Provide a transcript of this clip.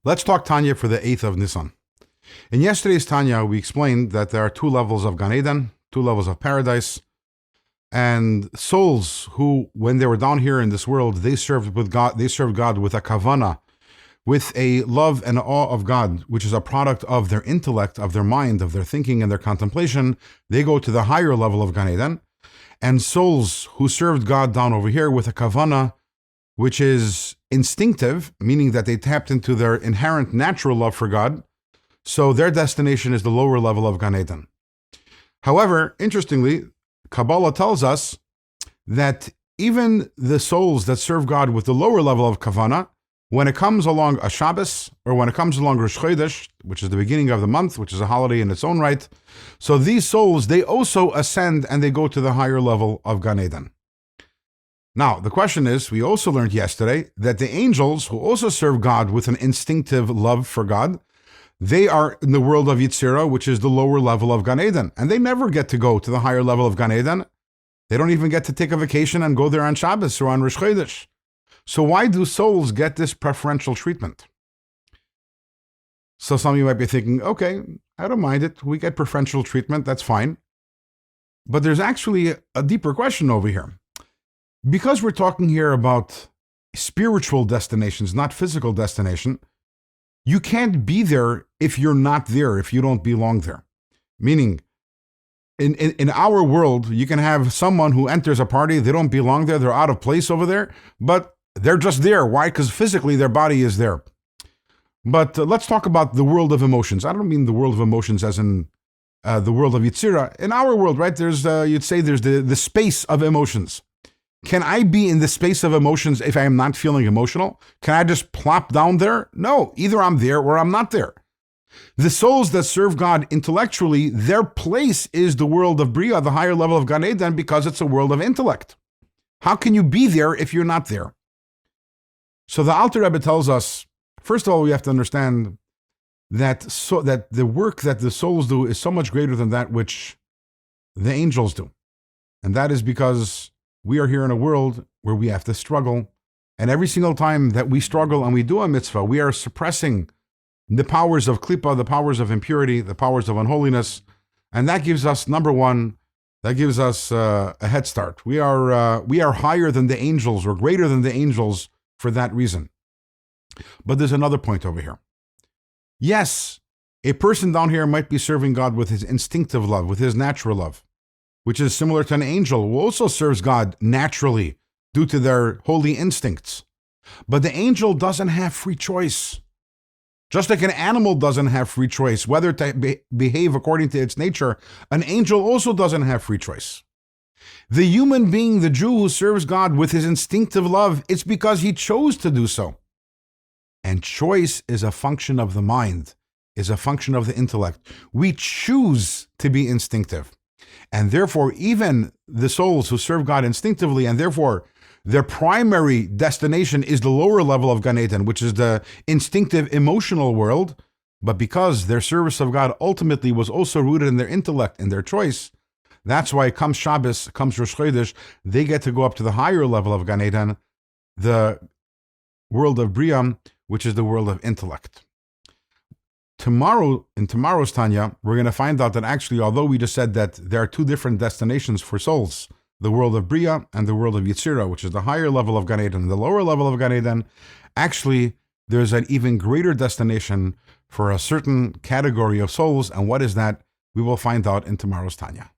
Let's talk Tanya for the 8th of Nisan. In yesterday's Tanya, we explained that there are two levels of Gan Eden, two levels of paradise, and souls who, when they were down here in this world, they served God with a kavana, with a love and awe of God, which is a product of their intellect, of their mind, of their thinking and their contemplation. They go to the higher level of Gan Eden. And souls who served God down over here with a kavana, which is instinctive, meaning that they tapped into their inherent natural love for God, so their destination is the lower level of Gan Eden. However, interestingly, Kabbalah tells us that even the souls that serve God with the lower level of kavana, when it comes along a Shabbos, or when it comes along Rosh Chodesh, which is the beginning of the month, which is a holiday in its own right, so these souls, they also ascend and they go to the higher level of Gan Eden. Now, the question is, we also learned yesterday that the angels who also serve God with an instinctive love for God, they are in the world of Yitzhira, which is the lower level of Gan Eden, and they never get to go to the higher level of Gan Eden. They don't even get to take a vacation and go there on Shabbos or on Rosh Chodesh. So why do souls get this preferential treatment? So some of you might be thinking, okay, I don't mind it. We get preferential treatment, that's fine. But there's actually a deeper question over here. Because we're talking here about spiritual destinations, not physical destination, you can't be there if you're not there, if you don't belong there. Meaning, in our world, you can have someone who enters a party, they don't belong there, they're out of place over there, but they're just there. Why? Because physically their body is there. But let's talk about the world of emotions. I don't mean the world of emotions as in the world of Yitzhira. In our world, right, there's, you'd say there's the space of emotions. Can I be in the space of emotions if I am not feeling emotional? Can I just plop down there? No, either I'm there or I'm not there. The souls that serve God intellectually, their place is the world of Bria, the higher level of Gan Eden, because it's a world of intellect. How can you be there if you're not there? So the Alter Rebbe tells us, first of all, we have to understand that the work that the souls do is so much greater than that which the angels do. And that is because we are here in a world where we have to struggle. And every single time that we struggle and we do a mitzvah, we are suppressing the powers of klipa, the powers of impurity, the powers of unholiness. And that gives us, number one, that gives us a head start. We are higher than the angels, or greater than the angels for that reason. But there's another point over here. Yes, a person down here might be serving God with his instinctive love, with his natural love, which is similar to an angel who also serves God naturally due to their holy instincts. But the angel doesn't have free choice. Just like an animal doesn't have free choice whether to behave according to its nature, an angel also doesn't have free choice. The human being, the Jew who serves God with his instinctive love, it's because he chose to do so. And choice is a function of the mind, is a function of the intellect. We choose to be instinctive. And therefore, even the souls who serve God instinctively, and therefore their primary destination is the lower level of Gan Eden, which is the instinctive emotional world, but because their service of God ultimately was also rooted in their intellect and their choice, that's why comes Shabbos, comes Rosh Chodesh, they get to go up to the higher level of Gan Eden, the world of Bria, which is the world of intellect. Tomorrow, in tomorrow's Tanya, we're going to find out that actually, although we just said that there are two different destinations for souls, the world of Bria and the world of Yitzhira, which is the higher level of Gan Eden, the lower level of Gan Eden, actually, there's an even greater destination for a certain category of souls, and what is that? We will find out in tomorrow's Tanya.